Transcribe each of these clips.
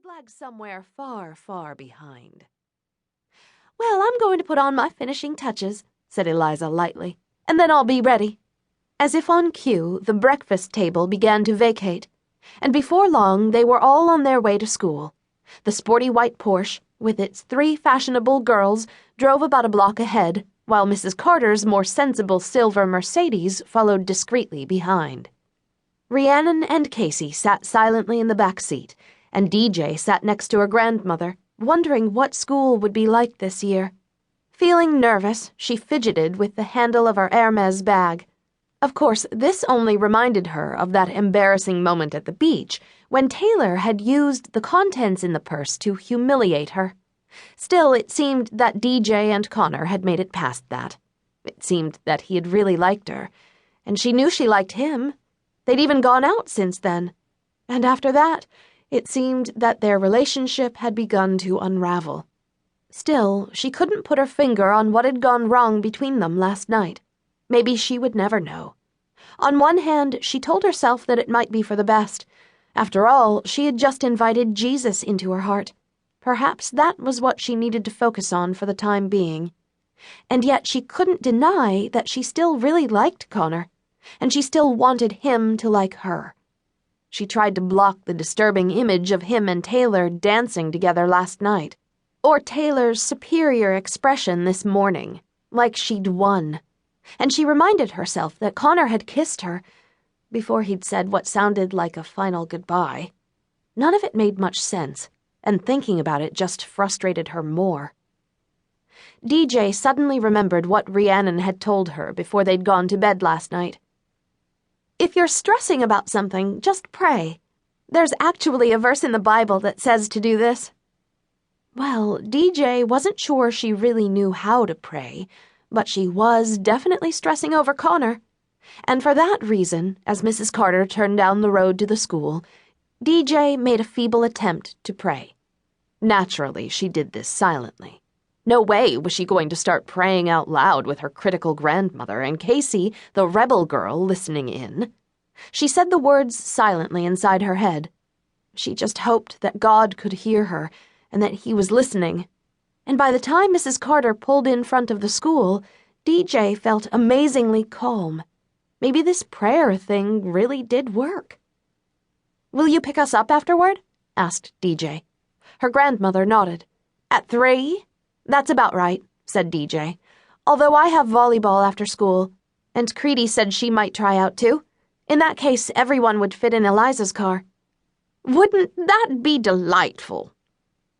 would lag somewhere far, far behind. "Well, I'm going to put on my finishing touches," said Eliza lightly, "and then I'll be ready." As if on cue, the breakfast table began to vacate, and before long they were all on their way to school. The sporty white Porsche, with its 3 fashionable girls, drove about a block ahead, while Mrs. Carter's more sensible silver Mercedes followed discreetly behind. Rhiannon and Casey sat silently in the back seat, and DJ sat next to her grandmother, wondering what school would be like this year. Feeling nervous, she fidgeted with the handle of her Hermes bag. Of course, this only reminded her of that embarrassing moment at the beach when Taylor had used the contents in the purse to humiliate her. Still, it seemed that DJ and Connor had made it past that. It seemed that he had really liked her, and she knew she liked him. They'd even gone out since then. And after that, it seemed that their relationship had begun to unravel. Still, she couldn't put her finger on what had gone wrong between them last night. Maybe she would never know. On one hand, she told herself that it might be for the best. After all, she had just invited Jesus into her heart. Perhaps that was what she needed to focus on for the time being. And yet she couldn't deny that she still really liked Connor, and she still wanted him to like her. She tried to block the disturbing image of him and Taylor dancing together last night, or Taylor's superior expression this morning, like she'd won. And she reminded herself that Connor had kissed her before he'd said what sounded like a final goodbye. None of it made much sense, and thinking about it just frustrated her more. DJ suddenly remembered what Rhiannon had told her before they'd gone to bed last night. "If you're stressing about something, just pray. There's actually a verse in the Bible that says to do this." Well, DJ wasn't sure she really knew how to pray, but she was definitely stressing over Connor. And for that reason, as Mrs. Carter turned down the road to the school, DJ made a feeble attempt to pray. Naturally, she did this silently. No way was she going to start praying out loud with her critical grandmother and Casey, the rebel girl, listening in. She said the words silently inside her head. She just hoped that God could hear her and that he was listening. And by the time Mrs. Carter pulled in front of the school, DJ felt amazingly calm. Maybe this prayer thing really did work. "Will you pick us up afterward?" asked DJ. Her grandmother nodded. "At 3? That's about right," said DJ. "Although I have volleyball after school, and Creedy said she might try out too. In that case, everyone would fit in Eliza's car." "Wouldn't that be delightful?"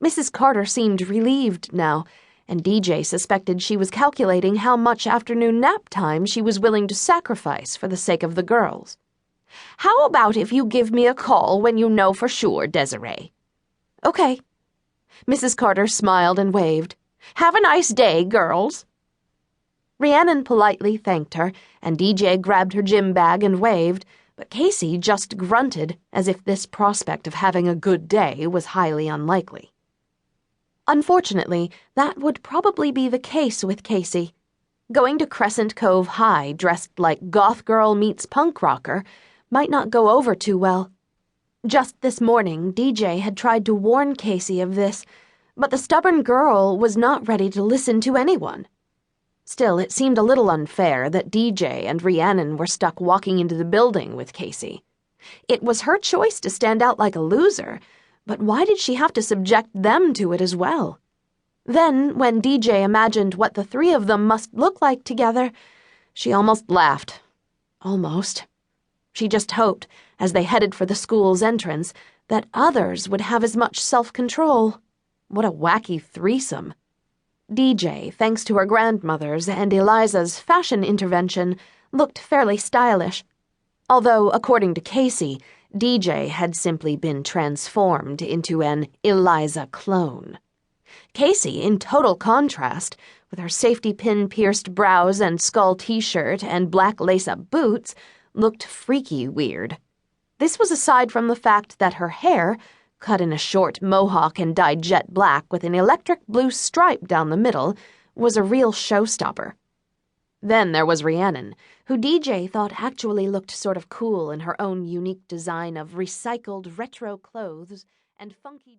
Mrs. Carter seemed relieved now, and DJ suspected she was calculating how much afternoon nap time she was willing to sacrifice for the sake of the girls. "How about if you give me a call when you know for sure, Desiree?" "Okay." Mrs. Carter smiled and waved. "Have a nice day, girls." Rhiannon politely thanked her, and DJ grabbed her gym bag and waved, but Casey just grunted as if this prospect of having a good day was highly unlikely. Unfortunately, that would probably be the case with Casey. Going to Crescent Cove High dressed like goth girl meets punk rocker might not go over too well. Just this morning, DJ had tried to warn Casey of this, but the stubborn girl was not ready to listen to anyone. Still, it seemed a little unfair that DJ and Rhiannon were stuck walking into the building with Casey. It was her choice to stand out like a loser, but why did she have to subject them to it as well? Then, when DJ imagined what the 3 of them must look like together, she almost laughed. Almost. She just hoped, as they headed for the school's entrance, that others would have as much self-control. What a wacky threesome. DJ, thanks to her grandmother's and Eliza's fashion intervention, looked fairly stylish. Although, according to Casey, DJ had simply been transformed into an Eliza clone. Casey, in total contrast, with her safety pin-pierced brows and skull t-shirt and black lace-up boots, looked freaky weird. This was aside from the fact that her hair, cut in a short mohawk and dyed jet black with an electric blue stripe down the middle, was a real showstopper. Then there was Rhiannon, who DJ thought actually looked sort of cool in her own unique design of recycled retro clothes and funky